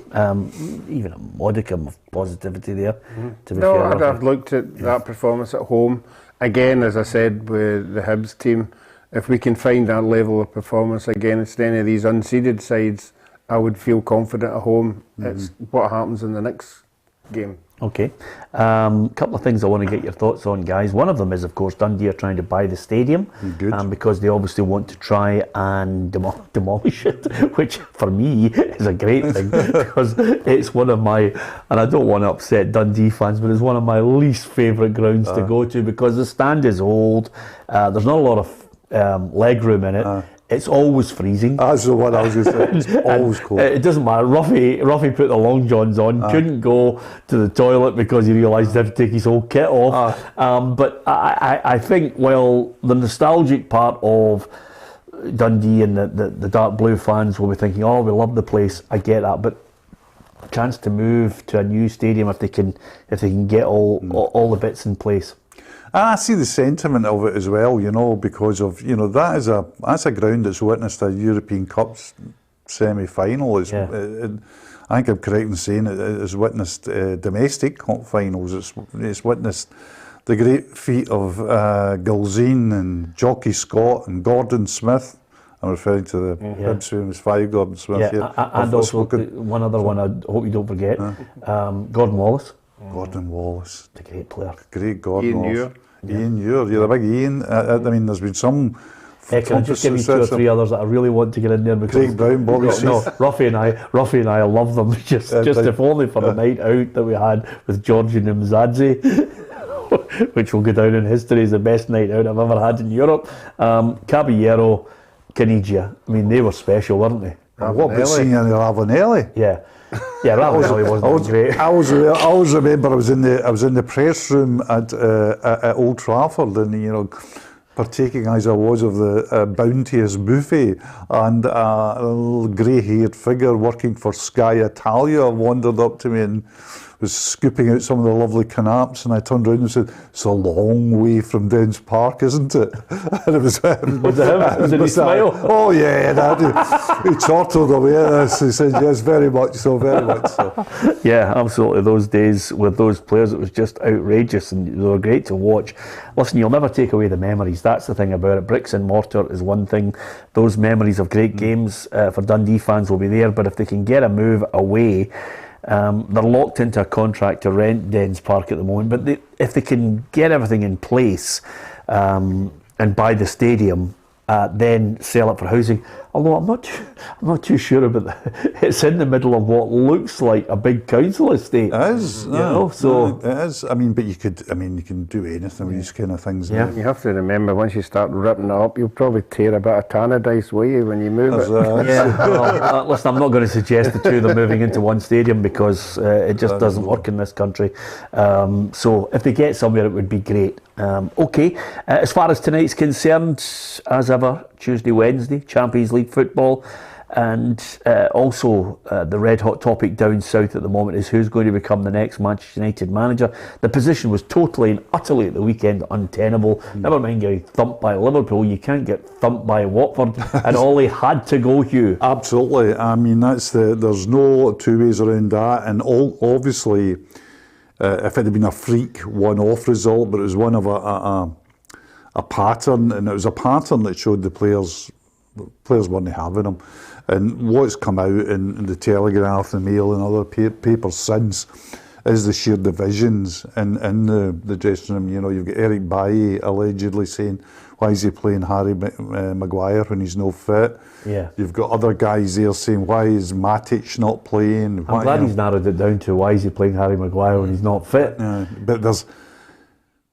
Even a modicum of positivity there, to be No, fair. I've looked at that performance at home. Again, as I said, with the Hebs team, if we can find that level of performance against any of these unseeded sides, I would feel confident at home. It's what happens in the next game. Okay. Couple of things I want to get your thoughts on, guys. One of them is, of course, Dundee are trying to buy the stadium. Good. Because they obviously want to try and demolish it, which for me is a great thing because it's one of my, and I don't want to upset Dundee fans, but it's one of my least favourite grounds to go to because the stand is old. There's not a lot of leg room in it. It's always freezing. That's the one I was going to say. It's always cold. It doesn't matter. Ruffy put the long johns on, couldn't go to the toilet because he realised he had to take his whole kit off. But I think, well, the nostalgic part of Dundee and the dark blue fans will be thinking, oh, we love the place. I get that, but a chance to move to a new stadium if they can get all the bits in place. I see the sentiment of it as well, because of, that's a ground that's witnessed a European Cup semi-final. I think I'm correct in saying it's witnessed domestic cup finals. It's witnessed the great feat of Gilzine and Jockey Scott and Gordon Smith. I'm referring to the Hebs famous five, Gordon Smith here. And also one other one I hope you don't forget, Gordon Wallace. Gordon Wallace. The great player. Great Gordon Ian Wallace. Ian Ure, you're a big Ian. there's been some. Can I just give you 2 or 3 others that I really want to get in there? Because Craig Brown, Bobby Ruffy and I love them. Just if only for the night out that we had with Georgi Nimzadze, which will go down in history as the best night out I've ever had in Europe. Caballero, Canigia. They were special, weren't they? What about seeing Ravanelli? Yeah, Ravanelli wasn't great. I always remember I was in the press room at Old Trafford, and partaking as I was of the bounteous buffet, and a little grey-haired figure working for Sky Italia wandered up to me and was scooping out some of the lovely canapes, and I turned around and said, "It's a long way from Dens Park, isn't it?" And it was him. Was it him? Did he smile? Oh yeah, he chortled away at this. He said, "Yes, very much so, very much so." Yeah, absolutely. Those days with those players, it was just outrageous, and they were great to watch. Listen, you'll never take away the memories. That's the thing about it. Bricks and mortar is one thing. Those memories of great games for Dundee fans will be there, but if they can get a move away, they're locked into a contract to rent Dens Park at the moment, but if they can get everything in place and buy the stadium, then sell it for housing. Although I'm not too sure about that. It's in the middle of what looks like a big council estate. It is, so it is. But you can do anything with these kind of things. Yeah. You have to remember, once you start ripping it up, you'll probably tear a bit of Tannadice with you when you move it. Listen, I'm not going to suggest the two of them moving into one stadium because it just doesn't work in this country. So if they get somewhere, it would be great. Okay, as far as tonight's concerned, as ever, Tuesday, Wednesday, Champions League football. And also, the red hot topic down south at the moment is who's going to become the next Manchester United manager. The position was totally and utterly at the weekend untenable. Never mind getting thumped by Liverpool, you can't get thumped by Watford. And Ollie had to go, Hugh. Absolutely. I mean, there's no two ways around that. And obviously, if it had been a freak one-off result, but it was one of a pattern, and it was a pattern that showed the players weren't having them. And what's come out in the Telegraph, the Mail and other papers since is the sheer divisions in the dressing room. You know, you've got Eric Bailly allegedly saying, why is he playing Harry Maguire when he's no fit? Yeah. You've got other guys there saying, why is Matic not playing? I'm glad he's narrowed it down to why is he playing Harry Maguire when he's not fit. But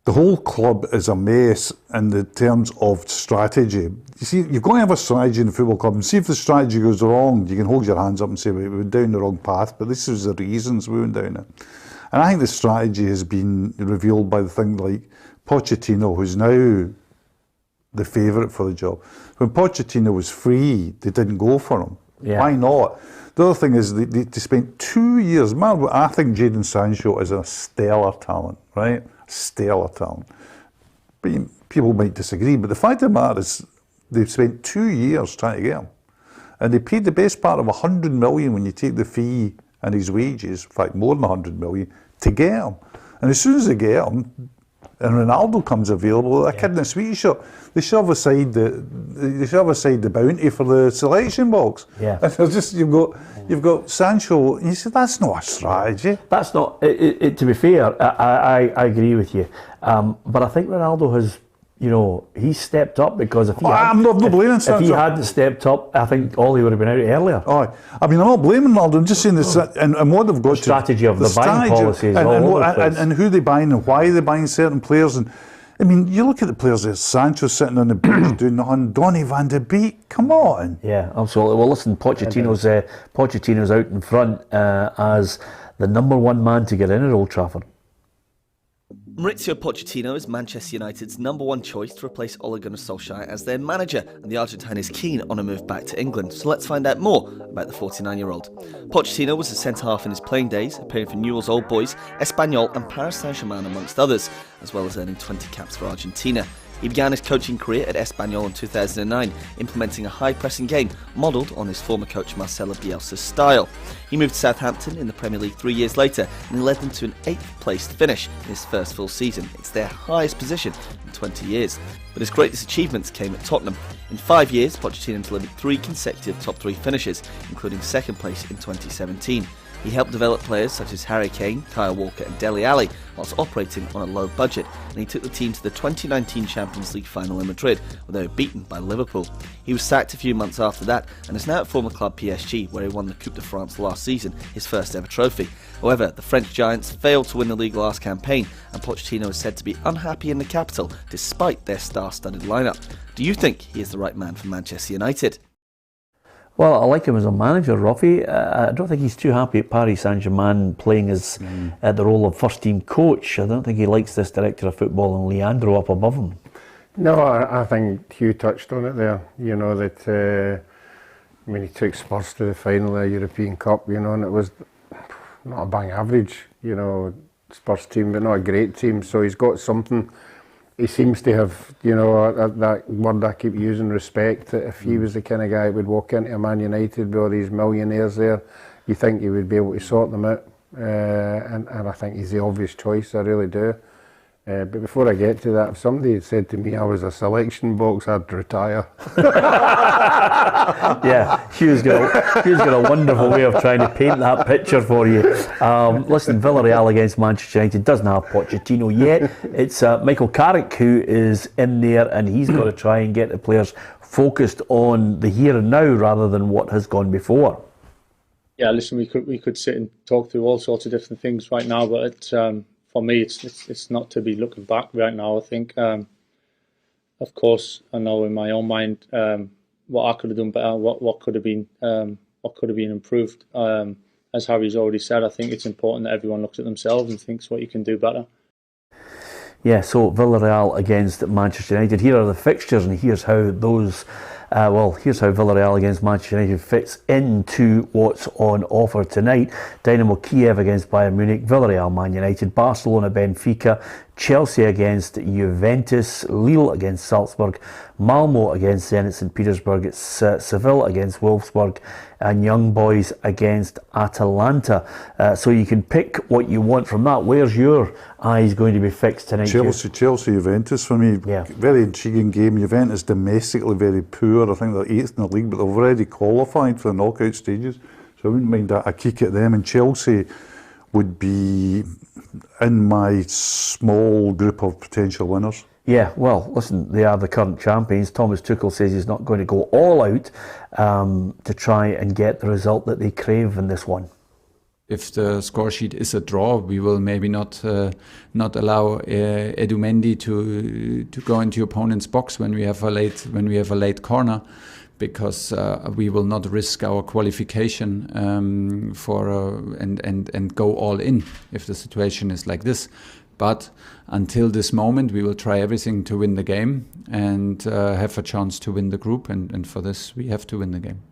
the whole club is a mess in the terms of strategy. You see, you've got to have a strategy in the football club, and see if the strategy goes wrong, you can hold your hands up and say, we went down the wrong path, but this is the reasons we went down it. And I think the strategy has been revealed by the thing like Pochettino, who's now the favourite for the job. When Pochettino was free, they didn't go for him. Yeah. Why not? The other thing is they spent 2 years. Man, I think Jadon Sancho is a stellar talent, right? Stellar talent. But people might disagree. But the fact of the matter is they've spent 2 years trying to get him. And they paid the best part of 100 million when you take the fee and his wages, in fact more than 100 million, to get him. And as soon as they get him, and Ronaldo comes available, a kid in a sweet shirt, they shove aside the bounty for the selection box. Yeah. And there's just you've got Sancho, and you say that's not a strategy. That's not. To be fair, I agree with you, but I think Ronaldo has. You know, he's stepped up because if he hadn't stepped up, I think Ollie would have been out earlier. Oh, I mean, I'm not blaming Ronaldo. I'm just saying this, and what they've got the strategy of the buying policies and who they buying and why they're buying certain players. And I mean, you look at the players there. Sancho sitting on the bench doing nothing. Donny van de Beek, come on. Yeah, absolutely. Well, listen, Pochettino's out in front as the number one man to get in at Old Trafford. Maurizio Pochettino is Manchester United's number one choice to replace Ole Gunnar Solskjaer as their manager, and the Argentine is keen on a move back to England. So let's find out more about the 49-year-old. Pochettino was a centre-half in his playing days, appearing for Newell's Old Boys, Espanyol and Paris Saint-Germain amongst others, as well as earning 20 caps for Argentina. He began his coaching career at Espanyol in 2009, implementing a high-pressing game modelled on his former coach Marcelo Bielsa's style. He moved to Southampton in the Premier League 3 years later and led them to an 8th place finish in his first full season. It's their highest position in 20 years. But his greatest achievements came at Tottenham. In 5 years, Pochettino delivered 3 consecutive top 3 finishes, including second place in 2017. He helped develop players such as Harry Kane, Kyle Walker and Dele Alli whilst operating on a low budget, and he took the team to the 2019 Champions League final in Madrid, where they were beaten by Liverpool. He was sacked a few months after that and is now at former club PSG, where he won the Coupe de France last season, his first ever trophy. However, the French Giants failed to win the league last campaign, and Pochettino is said to be unhappy in the capital despite their star-studded lineup. Do you think he is the right man for Manchester United? Well, I like him as a manager, Ruffy. I don't think he's too happy at Paris Saint-Germain playing as the role of first-team coach. I don't think he likes this director of football and Leandro up above him. No, I think Hugh touched on it there. You know, that he took Spurs to the final of the European Cup, you know, and it was not a bang average, you know, Spurs team, but not a great team. So he's got something. He seems to have, you know, that word I keep using, respect. That if he was the kind of guy that would walk into a Man United with all these millionaires there, you think he would be able to sort them out. And I think he's the obvious choice, I really do. But before I get to that, if somebody had said to me I was a selection box, I'd retire. Yeah, Hugh's got a wonderful way of trying to paint that picture for you. Listen, Villarreal against Manchester United doesn't have Pochettino yet. It's Michael Carrick who is in there, and he's got to try and get the players focused on the here and now rather than what has gone before. Yeah, listen, we could sit and talk through all sorts of different things right now, but it's, for me, it's not to be looking back right now. I think, of course, I know in my own mind what I could have done better, what could have been improved. As Harry's already said, I think it's important that everyone looks at themselves and thinks what you can do better. Yeah, so Villarreal against Manchester United. Here are the fixtures, and here's how those Well, here's how Villarreal against Manchester United fits into what's on offer tonight. Dynamo Kiev against Bayern Munich, Villarreal Man United, Barcelona Benfica, Chelsea against Juventus, Lille against Salzburg, Malmo against Zenit St. Petersburg, it's Seville against Wolfsburg, and Young Boys against Atalanta. So you can pick what you want from that. Where's your eyes going to be fixed tonight? Chelsea, Juventus for me. Yeah. Very intriguing game. Juventus domestically very poor. I think they're 8th in the league, but they've already qualified for the knockout stages. So I wouldn't mind a kick at them. And Chelsea would be in my small group of potential winners. Yeah, well, listen, they are the current champions. Thomas Tuchel says he's not going to go all out to try and get the result that they crave in this one. If the score sheet is a draw, we will maybe not allow Edumendi to go into opponent's box when we have a late corner, because we will not risk our qualification and go all in if the situation is like this. But until this moment, we will try everything to win the game and have a chance to win the group. And for this, we have to win the game.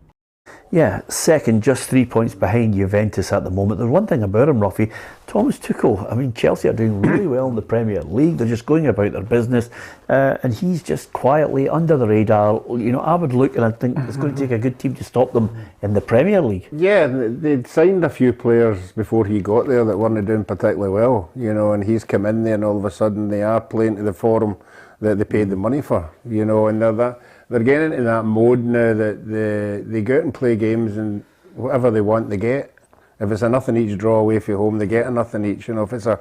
Yeah, second, just 3 points behind Juventus at the moment. There's one thing about him, Ruffy, Thomas Tuchel. I mean, Chelsea are doing really well in the Premier League. They're just going about their business, and he's just quietly under the radar. You know, I would look and I think it's going to take a good team to stop them in the Premier League. Yeah, they'd signed a few players before he got there that weren't doing particularly well, you know, and he's come in there and all of a sudden they are playing to the form that they paid the money for, you know, and they're getting into that mode now that they go out and play games and whatever they want they get. If it's a nothing each draw away from home, they get a nothing each. You know, if it's a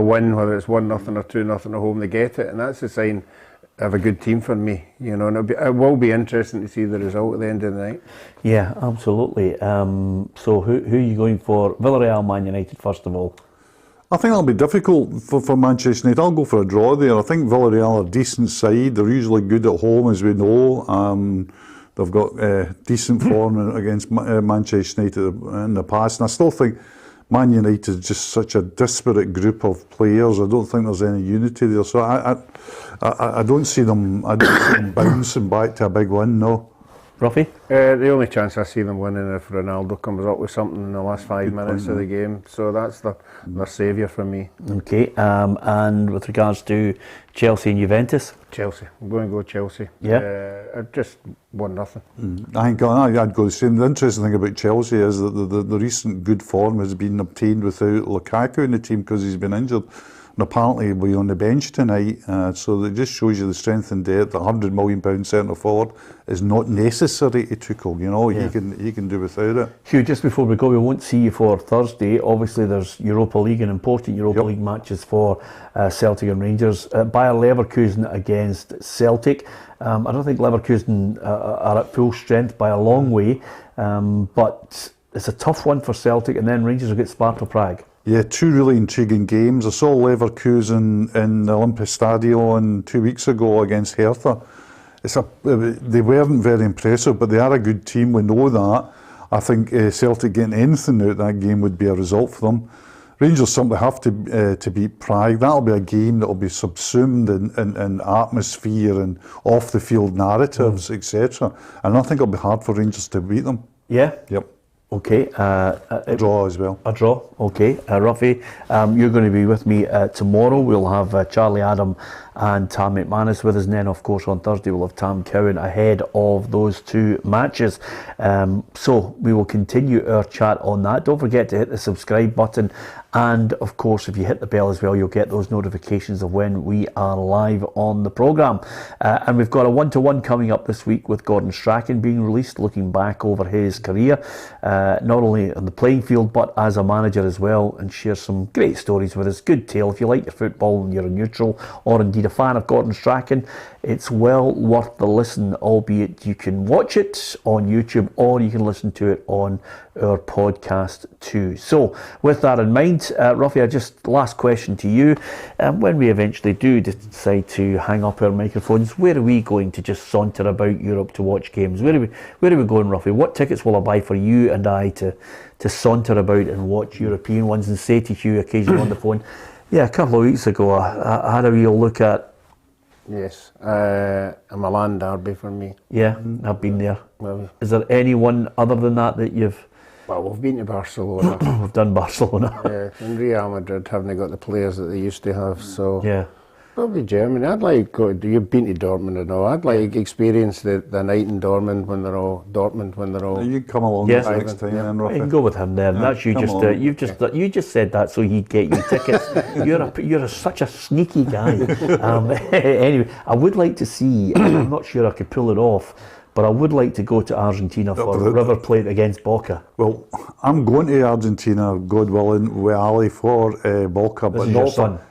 win, whether it's 1-0 or 2-0 at home, they get it, and that's a sign of a good team for me. You know, and it will be interesting to see the result at the end of the night. Yeah, absolutely. So who are you going for? Villarreal, Man United, first of all. I think that'll be difficult for Manchester United. I'll go for a draw there. I think Villarreal are a decent side. They're usually good at home, as we know. They've got decent form against Manchester United in the past. And I still think Man United is just such a disparate group of players. I don't think there's any unity there. So I don't see them bouncing back to a big win, no. Ruffy? The only chance I see them winning if Ronaldo comes up with something in the last 5 minutes of the game. So that's their saviour for me. Okay, and with regards to Chelsea and Juventus? Chelsea. I'm going to go Chelsea. Yeah. Just 1-0. I think I'd go the same. The interesting thing about Chelsea is that the recent good form has been obtained without Lukaku in the team because he's been injured. And apparently he'll be on the bench tonight, so it just shows you the strength and depth. The £100 million centre forward is not necessary to Tuchel. You know, he can do without it. Hugh, just before we go, we won't see you for Thursday. Obviously, there's Europa League and important Europa League matches for Celtic and Rangers. Bayer Leverkusen against Celtic. I don't think Leverkusen are at full strength by a long way, but it's a tough one for Celtic, and then Rangers will get Sparta Prague. Yeah, two really intriguing games. I saw Leverkusen in the Olympiastadion 2 weeks ago against Hertha. They weren't very impressive, but they are a good team. We know that. I think Celtic getting anything out of that game would be a result for them. Rangers simply have to beat Prague. That'll be a game that will be subsumed in atmosphere and off-the-field narratives, etc. And I think it'll be hard for Rangers to beat them. Yeah? Yep. Okay. A draw as well. A draw, okay. Ruffy, you're going to be with me tomorrow. We'll have Charlie Adam and Tam McManus with us, and then of course on Thursday we'll have Tam Cowan ahead of those two matches. So we will continue our chat on that. Don't forget to hit the subscribe button, and of course if you hit the bell as well, you'll get those notifications of when we are live on the programme. And we've got a one-to-one coming up this week with Gordon Strachan being released, looking back over his career, not only on the playing field but as a manager as well, and share some great stories with us. Good tale. If you like your football and you're a neutral or indeed a fan of Gordon Strachan, it's well worth the listen, albeit you can watch it on YouTube or you can listen to it on our podcast too. So with that in mind, Ruffy, just last question to you. When we eventually do decide to hang up our microphones, where are we going to just saunter about Europe to watch games? Where are we going, Ruffy? What tickets will I buy for you and I to saunter about and watch European ones, and say to Hugh occasionally on the phone, yeah, a couple of weeks ago I had a real look at Yes, a Milan derby for me. Yeah, I've been there. Well, Is there anyone other than that you've... well, we've been to Barcelona. We've done Barcelona. And Real Madrid haven't got the players that they used to have, so Yeah. probably Germany. I'd like go. You've been to Dortmund and all. I'd like experience the night in Dortmund when they're all You come along Yeah. next time, then, You Ruffy. can go with him there. Yeah, That's you come just. on. You just said that so he'd get you tickets. You're such a sneaky guy. Anyway, I would like to see. I'm not sure I could pull it off, but I would like to go to Argentina for but- River Plate against Boca. Well, I'm going to Argentina, God willing, with Ali for Boca, but is your not son. for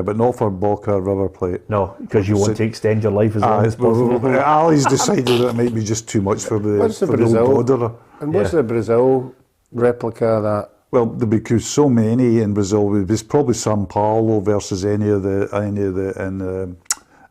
but not for Boca River Plate. No, because you want to extend your life as long as possible. Ali's decided that it might be just too much for the What's the for Brazil? old borderer. And what's the Brazil replica of that? Well, because so many in Brazil, there's probably São Paulo versus any of the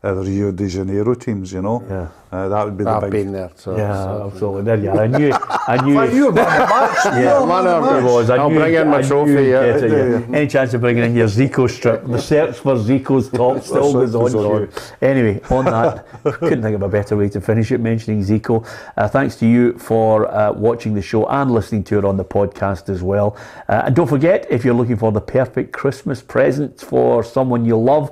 Rio de Janeiro teams, you know. Yeah. That would be the I've big. been there, so. Yeah, absolutely. There you are. I knew. You were man of the match. Yeah, man of the it was. I'll bring in my trophy, you'd yeah. get it, yeah. Any chance of bringing in your Zico strip? The search for Zico's top still goes on. Sure. Anyway, on that, couldn't think of a better way to finish it, mentioning Zico. Thanks to you for watching the show and listening to it on the podcast as well. And don't forget, if you're looking for the perfect Christmas present for someone you love,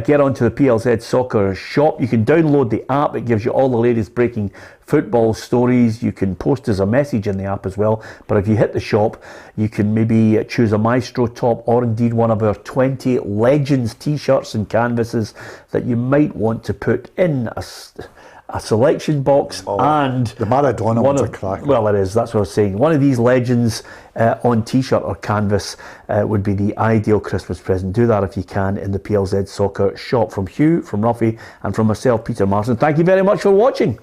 get onto the Plz Soccer Shop. You can download the app. It gives you all the latest breaking football stories. You can post as a message in the app as well, but if you hit the shop you can maybe choose a Maestro top or indeed one of our 20 Legends t-shirts and canvases that you might want to put in a selection box. And the Maradona one's a cracker. Well, it is, that's what I was saying. One of these Legends on t-shirt or canvas would be the ideal Christmas present. Do that if you can in the Plz Soccer Shop. From Hugh, from Ruffy and from myself, Peter Marsden, thank you very much for watching.